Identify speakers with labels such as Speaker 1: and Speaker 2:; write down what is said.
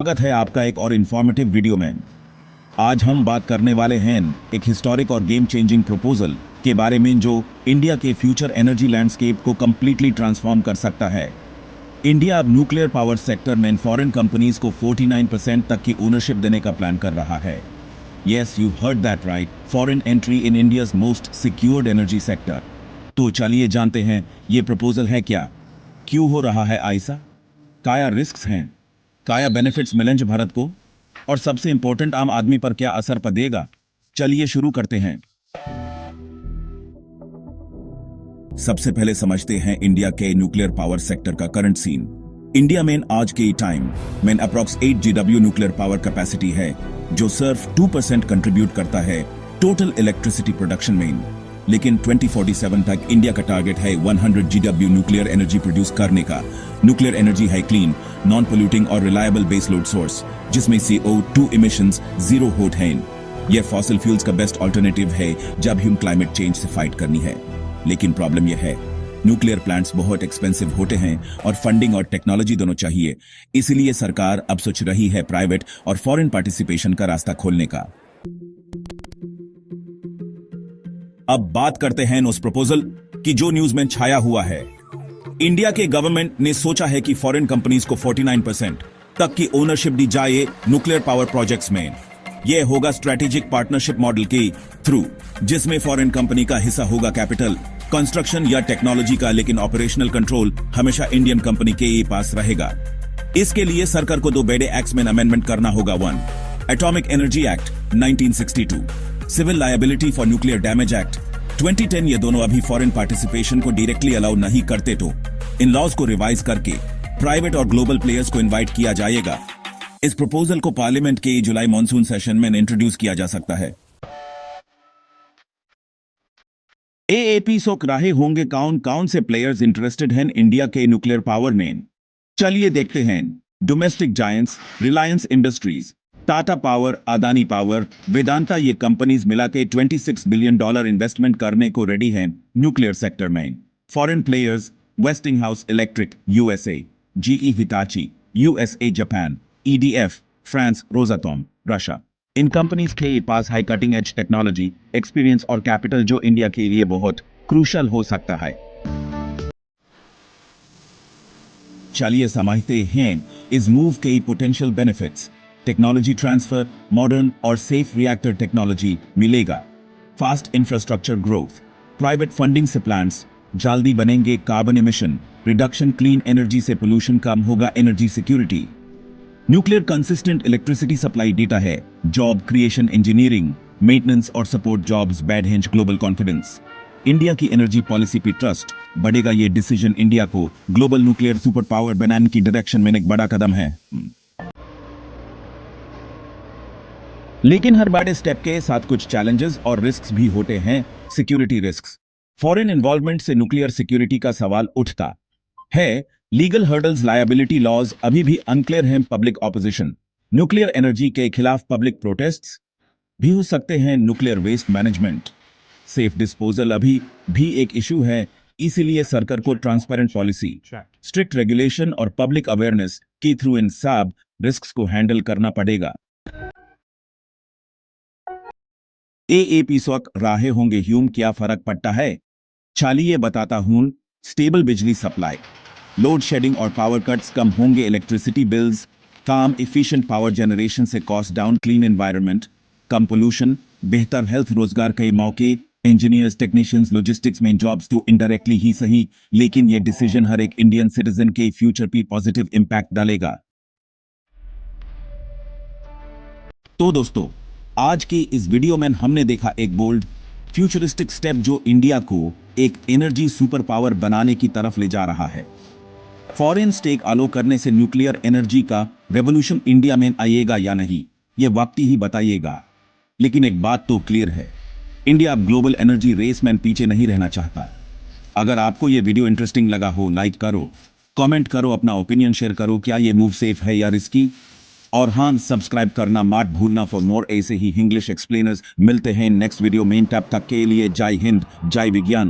Speaker 1: स्वागत है आपका एक और इंफॉर्मेटिव वीडियो में। आज हम बात करने वाले हैं एक हिस्टोरिक और गेम चेंजिंग प्रपोजल के बारे में जो इंडिया के फ्यूचर एनर्जी लैंडस्केप को कंप्लीटली ट्रांसफॉर्म कर सकता है। इंडिया अब न्यूक्लियर पावर सेक्टर में फॉरेन कंपनीज को 49% तक की ओनरशिप देने का प्लान कर रहा है। Yes, you heard that right, foreign entry in India's most secured energy sector. तो चलिए जानते हैं ये प्रपोजल है क्या, क्यों हो रहा है ऐसा, क्या रिस्क्स हैं, क्या बेनिफिट्स मिलेंगे भारत को, और सबसे इंपॉर्टेंट आम आदमी पर क्या असर पड़ेगा। चलिए शुरू करते हैं। सबसे पहले समझते हैं इंडिया के न्यूक्लियर पावर सेक्टर का करंट सीन। इंडिया में आज के टाइम में approx 8 GW nuclear power capacity है, जो सिर्फ 2% कंट्रीब्यूट करता है टोटल इलेक्ट्रिसिटी प्रोडक्शन में। लेकिन 2047 तक इंडिया का टारगेट है 100 GW न्यूक्लियर एनर्जी प्रोड्यूस करने का। न्यूक्लियर एनर्जी है क्लीन, नॉन पोल्यूटिंग और रिलायबल बेस लोड सोर्स, जिसमें CO2 इमिशंस जीरो होते हैं। यह फॉसिल फ्यूल्स का बेस्ट ऑल्टरनेटिव है जब हम क्लाइमेट चेंज से फाइट करनी है। लेकिन प्रॉब्लम यह है, न्यूक्लियर प्लांट्स बहुत एक्सपेंसिव होते हैं और फंडिंग और टेक्नोलॉजी दोनों चाहिए। इसलिए सरकार अब सोच रही है प्राइवेट और फॉरेन पार्टिसिपेशन का रास्ता खोलने का। अब बात करते हैं उस प्रपोजल की जो न्यूज में छाया हुआ है। इंडिया के गवर्नमेंट ने सोचा है कि फॉरेन कंपनीज को 49% तक की ओनरशिप दी जाए न्यूक्लियर पावर प्रोजेक्ट्स में। यह होगा स्ट्रेटेजिक पार्टनरशिप मॉडल के थ्रू, जिसमें फॉरेन कंपनी का हिस्सा होगा कैपिटल, कंस्ट्रक्शन या टेक्नोलॉजी का, लेकिन ऑपरेशनल कंट्रोल हमेशा इंडियन कंपनी के पास रहेगा। इसके लिए सरकार को 2 बड़े एक्ट्स में अमेंडमेंट करना होगा। 1, atomic energy act 1962, civil liability for nuclear damage act 2010। ये दोनों अभी फॉरेन पार्टिसिपेशन को डायरेक्टली अलाउ नहीं करते, तो इन लॉज को रिवाइज करके प्राइवेट और ग्लोबल प्लेयर्स को इनवाइट किया जाएगा। इस प्रपोजल को पार्लियामेंट के जुलाई मॉनसून सेशन में इंट्रोड्यूस किया जा सकता है। एएपी सोक राहे होंगे कौन कौन से प्लेयर्स इंटरेस्टेड हैं इंडिया के न्यूक्लियर पावर में। चलिए देखते हैं। Domestic giants Reliance industries, Tata power, Adani power, Vedanta, ये कंपनीज मिला के $26 बिलियन इन्वेस्टमेंट करने को रेडी हैं न्यूक्लियर सेक्टर में। Foreign players Westinghouse Electric USA, GE Hitachi USA, Japan EDF, France Rosatom, Russia. इन कंपनीज के पास high cutting edge technology, experience और कैपिटल जो इंडिया के लिए बहुत क्रूशल हो सकता है। चलिए समझते हैं इस मूव के potential benefits. Technology transfer, modern और सेफ रिएक्टर टेक्नोलॉजी मिलेगा। Fast infrastructure growth, private funding से प्लांट्स जल्दी बनेंगे, carbon emission reduction, clean energy से पोल्यूशन कम होगा, energy security. Nuclear consistent electricity supply data है, जॉब क्रिएशन, इंजीनियरिंग, मेंटेनेंस और support jobs, bad henge global confidence. India की energy policy पे trust बढ़ेगा। ये डिसीजन इंडिया को ग्लोबल न्यूक्लियर सुपर पावर बनाने की डायरेक्शन में एक बड़ा कदम है। लेकिन हर बड़े स्टेप के साथ कुछ चैलेंजेस और रिस्क्स भी होते हैं। सिक्योरिटी रिस्क्स, फॉरेन इन्वॉल्वमेंट से न्यूक्लियर सिक्योरिटी का सवाल उठता है। लीगल हर्डल्स, लायबिलिटी लॉज अभी भी अनक्लियर हैं। पब्लिक ऑपोजिशन, न्यूक्लियर एनर्जी के खिलाफ पब्लिक प्रोटेस्ट्स भी हो सकते हैं। Nuclear waste management, safe disposal अभी भी एक इशू है। इसीलिए सरकार को ट्रांसपेरेंट पॉलिसी, स्ट्रिक्ट रेगुलेशन और पब्लिक अवेयरनेस के थ्रू इन सब रिस्क्स को हैंडल करना पड़ेगा। एएपी सोक राहे होंगे ह्यूम, क्या फर्क पड़ता है चलिए बताता हूं। स्टेबल बिजली सप्लाई, लोड शेडिंग और पावर कट्स कम होंगे, इलेक्ट्रिसिटी बिल्स काम, एफिशिएंट पावर जनरेशन से कॉस्ट डाउन, क्लीन एनवायरनमेंट, कम पोल्यूशन, बेहतर हेल्थ, रोजगार के मौके, इंजीनियर्स, टेक्नीशियंस, लॉजिस्टिक्स में जॉब्स तो इनडायरेक्टली ही सही, लेकिन यह डिसीजन हर एक इंडियन सिटीजन के फ्यूचर पे पॉजिटिव इंपैक्ट डालेगा। तो दोस्तों, आज की इस वीडियो में हमने देखा एक बोल्ड फ्यूचरिस्टिक स्टेप जो इंडिया को एक एनर्जी सुपर पावर बनाने की तरफ ले जा रहा है। फॉरेन स्टेक अलो करने से न्यूक्लियर एनर्जी का रेवोल्यूशन इंडिया में आएगा या नहीं, यह वक्त ही बताइएगा। लेकिन एक बात तो क्लियर है, इंडिया अब ग्लोबल एनर्जी रेस में पीछे नहीं रहना चाहता। अगर आपको यह वीडियो इंटरेस्टिंग लगा हो, लाइक करो, कमेंट करो, अपना ओपिनियन शेयर करो, क्या यह मूव सेफ है या रिस्की। और हाँ, सब्सक्राइब करना मत भूलना फॉर मोर ऐसे ही इंग्लिश एक्सप्लेनर्स। मिलते हैं नेक्स्ट वीडियो में, तब तक के लिए जय हिंद, जय विज्ञान।